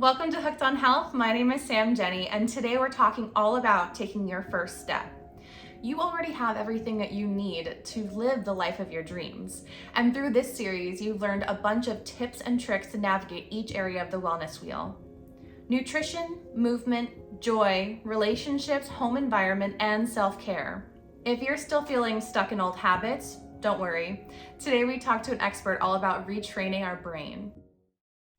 Welcome to Hooked on Health. My name is Sam Jenny, and today we're talking all about taking your first step. You already have everything that you need to live the life of your dreams. And through this series, you've learned a bunch of tips and tricks to navigate each area of the wellness wheel. Nutrition, movement, joy, relationships, home environment, and self-care. If you're still feeling stuck in old habits, don't worry. Today we talk to an expert all about retraining our brain.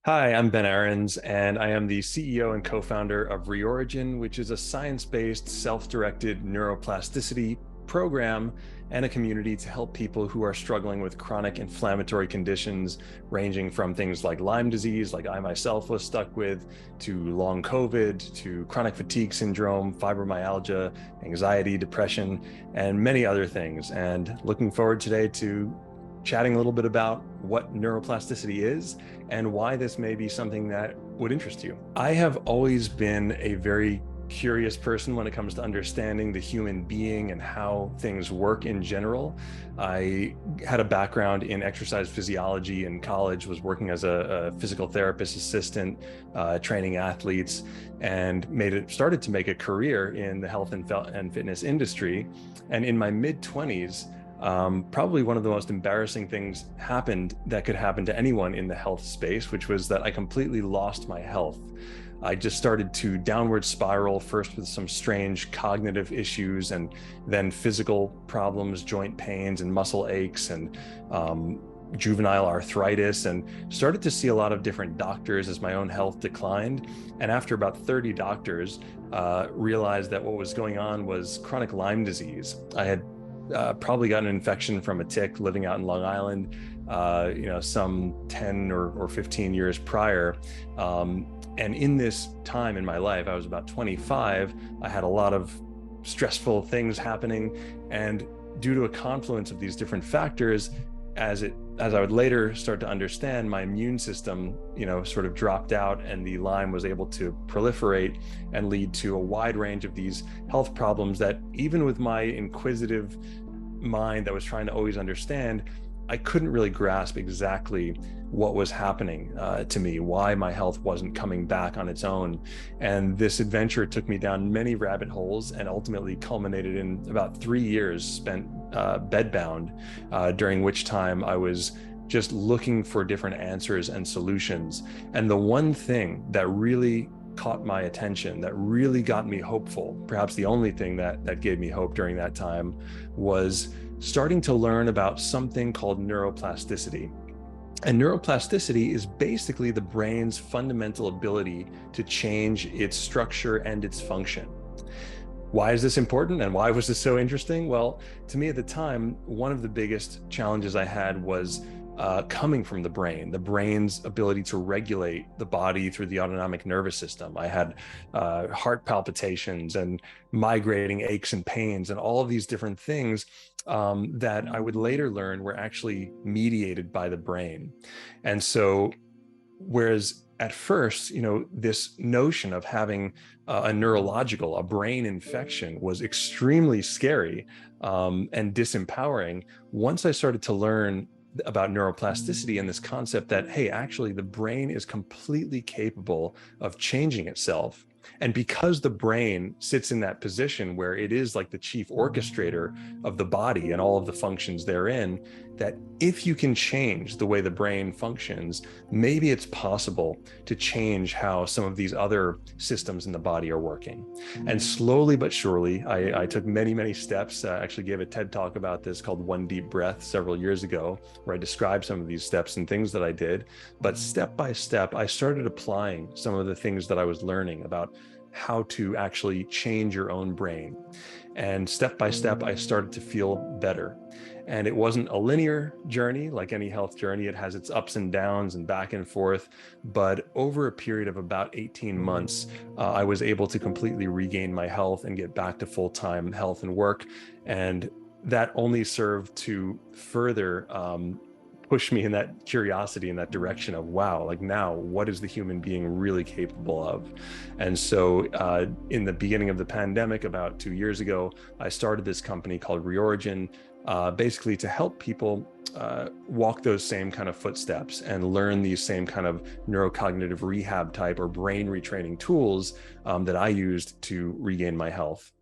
Hi, I'm Ben Ahrens, and I am the CEO and co-founder of Reorigin, which is a science-based, self-directed neuroplasticity program and a community to help people who are struggling with chronic inflammatory conditions, ranging from things like Lyme disease, like I myself was stuck with, to long COVID, to chronic fatigue syndrome, fibromyalgia, anxiety, depression, and many other things. And looking forward today to chatting a little bit about what neuroplasticity is and why this may be something that would interest you. I have always been a very curious person when it comes to understanding the human being and how things work in general. I had a background in exercise physiology in college, was working as a physical therapist assistant, training athletes, and started to make a career in the health and fitness industry. And in my mid-20s, probably one of the most embarrassing things happened that could happen to anyone in the health space, which was that I completely lost my health. I just started to downward spiral, first with some strange cognitive issues and then physical problems, joint pains and muscle aches and juvenile arthritis, and started to see a lot of different doctors as my own health declined. And after about 30 doctors, realized that what was going on was chronic Lyme disease. I had probably got an infection from a tick living out in Long Island, some 10 or 15 years prior. And in this time in my life, I was about 25, I had a lot of stressful things happening. And due to a confluence of these different factors, as I would later start to understand, my immune system, sort of dropped out, and the Lyme was able to proliferate and lead to a wide range of these health problems that, even with my inquisitive mind that was trying to always understand, I couldn't really grasp exactly what was happening to me, why my health wasn't coming back on its own. And this adventure took me down many rabbit holes and ultimately culminated in about 3 years spent bedbound, during which time I was just looking for different answers and solutions. And the one thing that really caught my attention, that really got me hopeful, perhaps the only thing that gave me hope during that time, was starting to learn about something called neuroplasticity. And neuroplasticity is basically the brain's fundamental ability to change its structure and its function. Why is this important, and why was this so interesting? Well, to me at the time, one of the biggest challenges I had was coming from the brain's ability to regulate the body through the autonomic nervous system. I had heart palpitations and migrating aches and pains and all of these different things that I would later learn were actually mediated by the brain. And so, whereas at first, this notion of having a brain infection was extremely scary and disempowering, once I started to learn about neuroplasticity and this concept that, hey, actually the brain is completely capable of changing itself. And because the brain sits in that position where it is like the chief orchestrator of the body and all of the functions therein, that if you can change the way the brain functions, maybe it's possible to change how some of these other systems in the body are working. And slowly but surely, I took many, many steps. I actually gave a TED talk about this called One Deep Breath several years ago, where I described some of these steps and things that I did. But step by step, I started applying some of the things that I was learning about how to actually change your own brain. And step by step, I started to feel better. And it wasn't a linear journey like any health journey. It has its ups and downs and back and forth. But over a period of about 18 months, I was able to completely regain my health and get back to full-time health and work. And that only served to further push me in that curiosity, in that direction of, wow, like now, what is the human being really capable of? And so in the beginning of the pandemic, about 2 years ago, I started this company called Reorigin, basically to help people walk those same kind of footsteps and learn these same kind of neurocognitive rehab type or brain retraining tools that I used to regain my health.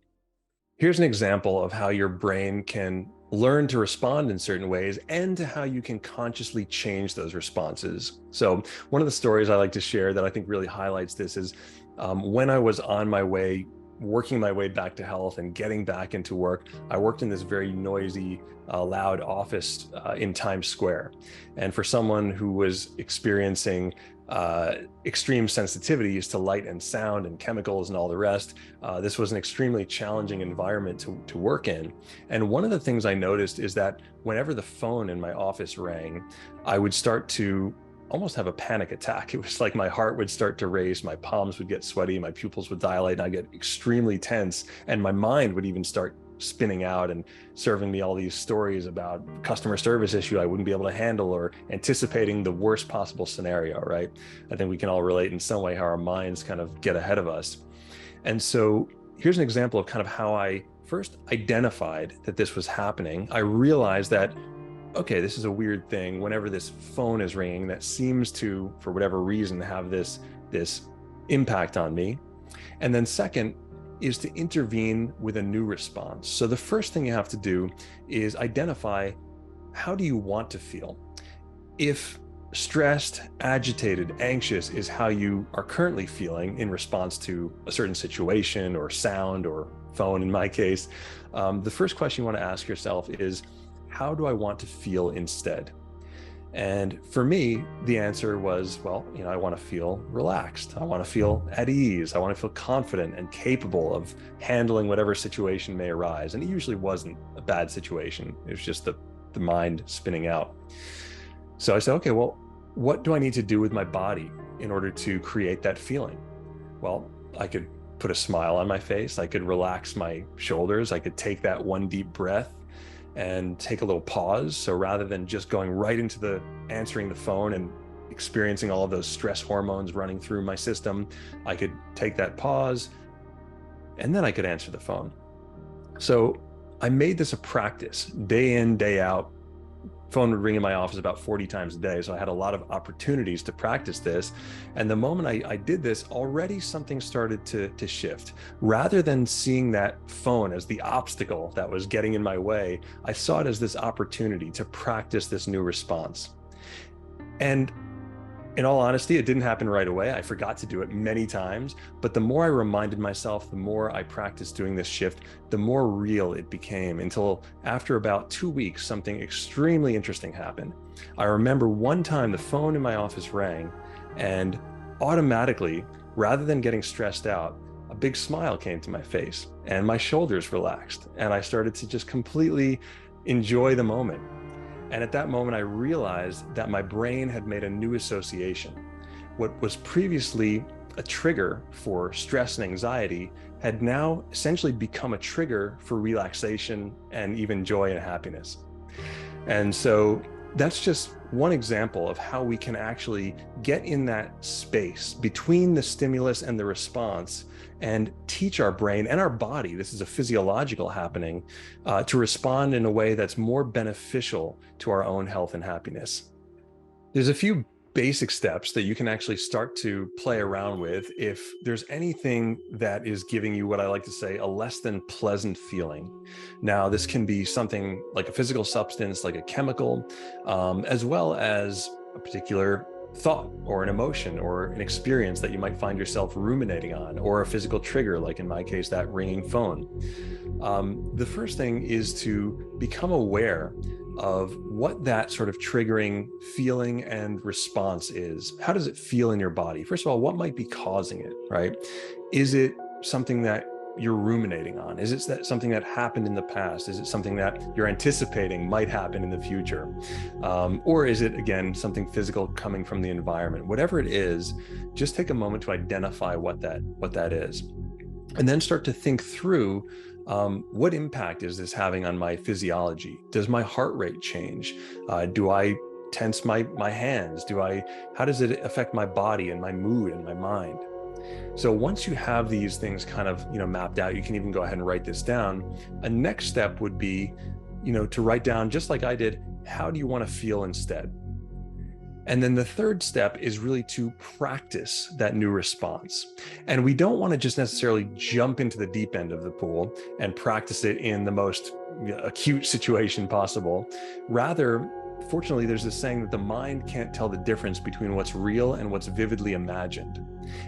Here's an example of how your brain can learn to respond in certain ways and to how you can consciously change those responses. So one of the stories I like to share that I think really highlights this is when I was on my way, working my way back to health and getting back into work, I worked in this very noisy, loud office in Times Square. And for someone who was experiencing extreme sensitivities to light and sound and chemicals and all the rest, this was an extremely challenging environment to work in. And one of the things I noticed is that whenever the phone in my office rang, I would start to almost have a panic attack. It was like my heart would start to race, my palms would get sweaty, my pupils would dilate, and I'd get extremely tense, and my mind would even start spinning out and serving me all these stories about customer service issue I wouldn't be able to handle, or anticipating the worst possible scenario, right? I think we can all relate in some way how our minds kind of get ahead of us. And so here's an example of kind of how I first identified that this was happening. I realized that, okay, this is a weird thing. Whenever this phone is ringing, that seems to, for whatever reason, have this impact on me. And then second is to intervene with a new response. So the first thing you have to do is identify, how do you want to feel? If stressed, agitated, anxious is how you are currently feeling in response to a certain situation or sound or phone in my case, the first question you want to ask yourself is, how do I want to feel instead? And for me, the answer was, well, I want to feel relaxed. I want to feel at ease. I want to feel confident and capable of handling whatever situation may arise. And it usually wasn't a bad situation. It was just the mind spinning out. So I said, okay, well, what do I need to do with my body in order to create that feeling? Well, I could put a smile on my face. I could relax my shoulders. I could take that one deep breath and take a little pause. So rather than just going right into answering the phone and experiencing all of those stress hormones running through my system, I could take that pause and then I could answer the phone. So I made this a practice, day in, day out. Phone would ring in my office about 40 times a day. So I had a lot of opportunities to practice this. And the moment I did this, already something started to shift. Rather than seeing that phone as the obstacle that was getting in my way, I saw it as this opportunity to practice this new response. And in all honesty, it didn't happen right away. I forgot to do it many times, but the more I reminded myself, the more I practiced doing this shift, the more real it became, until after about 2 weeks, something extremely interesting happened. I remember one time the phone in my office rang, and automatically, rather than getting stressed out, a big smile came to my face and my shoulders relaxed, and I started to just completely enjoy the moment. And at that moment, I realized that my brain had made a new association. What was previously a trigger for stress and anxiety had now essentially become a trigger for relaxation and even joy and happiness. And so that's just one example of how we can actually get in that space between the stimulus and the response and teach our brain and our body, this is a physiological happening, to respond in a way that's more beneficial to our own health and happiness. There's a few basic steps that you can actually start to play around with if there's anything that is giving you what I like to say a less than pleasant feeling. Now, this can be something like a physical substance, like a chemical, as well as a particular thought or an emotion or an experience that you might find yourself ruminating on, or a physical trigger, like in my case, that ringing phone. The first thing is to become aware of what that sort of triggering feeling and response is. How does it feel in your body? First of all, what might be causing it, right? Is it something that you're ruminating on? Is it something that happened in the past? Is it something that you're anticipating might happen in the future? Or is it, again, something physical coming from the environment? Whatever it is, just take a moment to identify what that is. And then start to think through, what impact is this having on my physiology? Does my heart rate change? Do I tense my hands? How does it affect my body and my mood and my mind? So once you have these things kind of, mapped out, you can even go ahead and write this down. A next step would be to write down, just like I did, how do you want to feel instead? And then the third step is really to practice that new response. And we don't want to just necessarily jump into the deep end of the pool and practice it in the most acute situation possible. Rather, fortunately, there's this saying that the mind can't tell the difference between what's real and what's vividly imagined.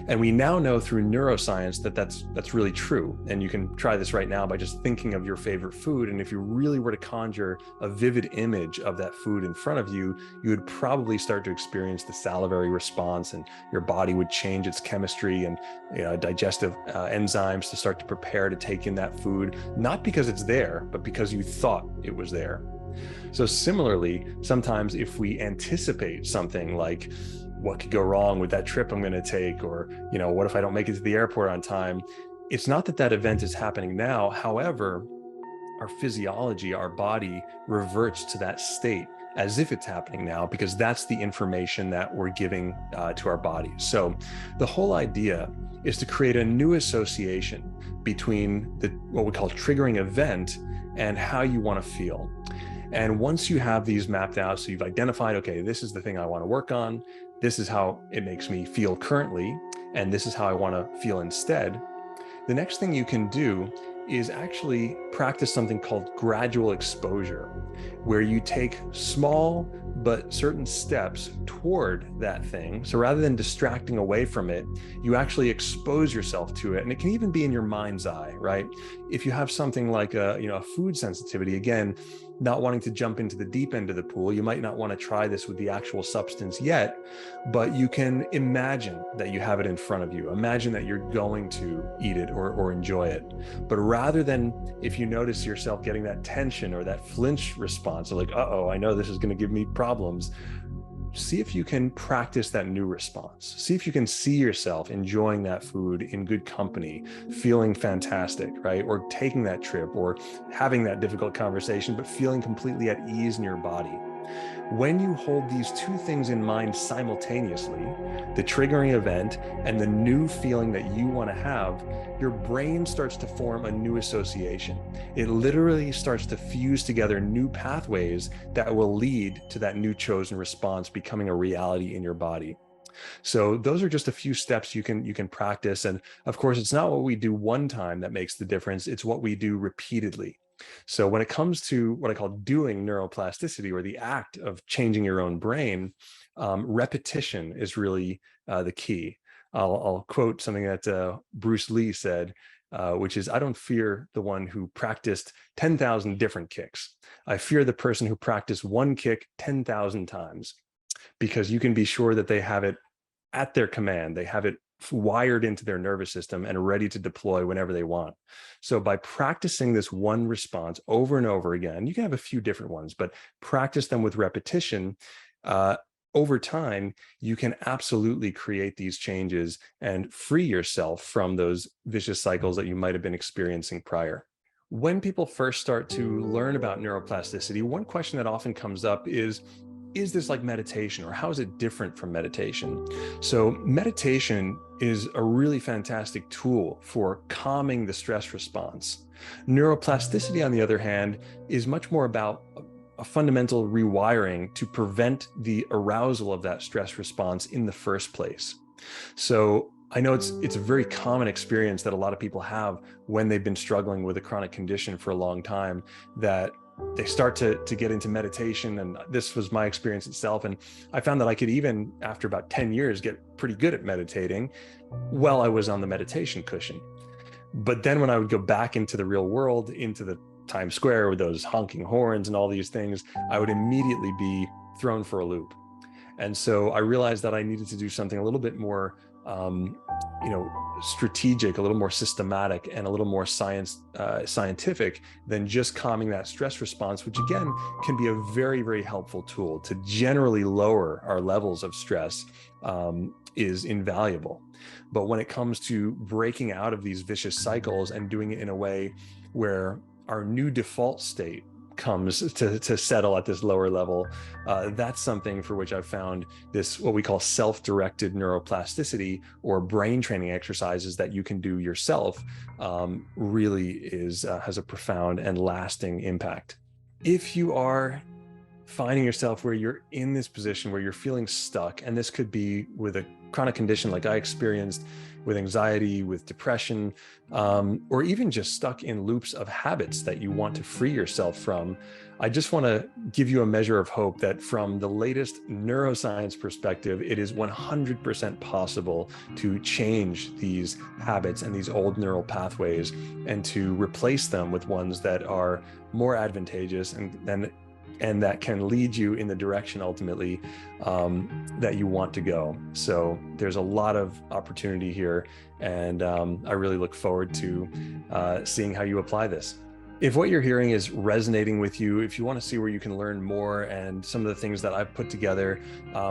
And we now know through neuroscience that that's really true. And you can try this right now by just thinking of your favorite food. And if you really were to conjure a vivid image of that food in front of you, you would probably start to experience the salivary response, and your body would change its chemistry and digestive enzymes to start to prepare to take in that food, not because it's there, but because you thought it was there. So similarly, sometimes if we anticipate something like, what could go wrong with that trip I'm going to take, or what if I don't make it to the airport on time, it's not that that event is happening now. However, our physiology, our body reverts to that state as if it's happening now, because that's the information that we're giving to our body. So the whole idea is to create a new association between what we call triggering event and how you want to feel. And once you have these mapped out, so you've identified, okay, this is the thing I want to work on, this is how it makes me feel currently, and this is how I want to feel instead, the next thing you can do is actually practice something called gradual exposure, where you take small but certain steps toward that thing. So rather than distracting away from it, you actually expose yourself to it. And it can even be in your mind's eye, right? If you have something like a food sensitivity, again, not wanting to jump into the deep end of the pool, you might not want to try this with the actual substance yet, but you can imagine that you have it in front of you. Imagine that you're going to eat it or enjoy it. But rather than, if you notice yourself getting that tension or that flinch response, like, uh-oh, I know this is going to give me problems, see if you can practice that new response. See if you can see yourself enjoying that food in good company, feeling fantastic, right? Or taking that trip, or having that difficult conversation, but feeling completely at ease in your body. When you hold these two things in mind simultaneously, the triggering event and the new feeling that you want to have, your brain starts to form a new association. It literally starts to fuse together new pathways that will lead to that new chosen response becoming a reality in your body. So those are just a few steps you can practice. And of course, it's not what we do one time that makes the difference. It's what we do repeatedly. So when it comes to what I call doing neuroplasticity, or the act of changing your own brain, repetition is really the key. I'll quote something that Bruce Lee said, which is, I don't fear the one who practiced 10,000 different kicks. I fear the person who practiced one kick 10,000 times, because you can be sure that they have it at their command. They have it wired into their nervous system and ready to deploy whenever they want. So by practicing this one response over and over again, you can have a few different ones, but practice them with repetition. Over time, you can absolutely create these changes and free yourself from those vicious cycles that you might have been experiencing prior. When people first start to learn about neuroplasticity, one question that often comes up is this like meditation, or how is it different from meditation? So meditation is a really fantastic tool for calming the stress response. Neuroplasticity, on the other hand, is much more about a fundamental rewiring to prevent the arousal of that stress response in the first place. So I know it's a very common experience that a lot of people have when they've been struggling with a chronic condition for a long time, that they start to get into meditation. And this was my experience itself. And I found that I could, even after about 10 years, get pretty good at meditating while I was on the meditation cushion. But then when I would go back into the real world, into the Times Square with those honking horns and all these things, I would immediately be thrown for a loop. And so I realized that I needed to do something a little bit more strategic, a little more systematic, and a little more scientific than just calming that stress response, which again can be a very, very helpful tool to generally lower our levels of stress, is invaluable. But when it comes to breaking out of these vicious cycles and doing it in a way where our new default state comes to settle at this lower level, that's something for which I've found this, what we call self-directed neuroplasticity, or brain training exercises that you can do yourself, really has a profound and lasting impact. If you are finding yourself where you're in this position where you're feeling stuck, and this could be with a chronic condition like I experienced, with anxiety, with depression, or even just stuck in loops of habits that you want to free yourself from, I just want to give you a measure of hope that from the latest neuroscience perspective, it is 100% possible to change these habits and these old neural pathways and to replace them with ones that are more advantageous and that can lead you in the direction ultimately that you want to go. So there's a lot of opportunity here, and I really look forward to seeing how you apply this. If what you're hearing is resonating with you, if you want to see where you can learn more and some of the things that I've put together,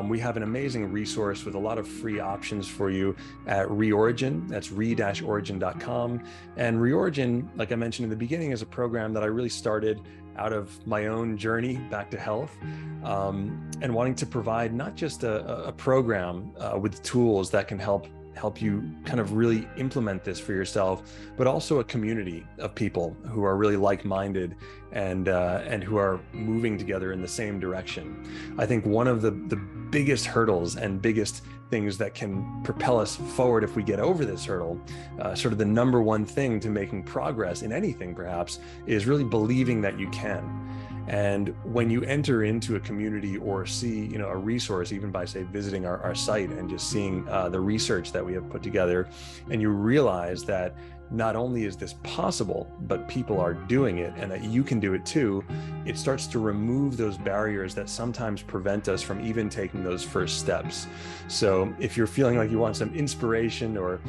we have an amazing resource with a lot of free options for you at Reorigin. That's re-origin.com. And Reorigin, like I mentioned in the beginning, is a program that I really started out of my own journey back to health, and wanting to provide not just a program with tools that can help you kind of really implement this for yourself, but also a community of people who are really like-minded and who are moving together in the same direction. I think one of the biggest hurdles and biggest things that can propel us forward if we get over this hurdle, sort of the number one thing to making progress in anything perhaps, is really believing that you can. And when you enter into a community or see, a resource, even by say visiting our site and just seeing the research that we have put together, and you realize that not only is this possible, but people are doing it and that you can do it too, it starts to remove those barriers that sometimes prevent us from even taking those first steps. So if you're feeling like you want some inspiration or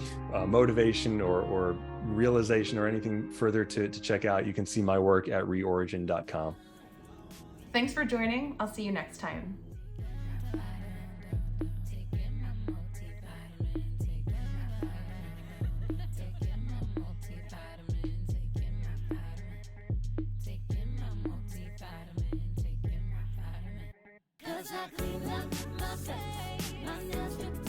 motivation or realization or anything further to check out, you can see my work at reorigin.com. Thanks for joining. I'll see you next time. Cause I cleaned up my face, my nails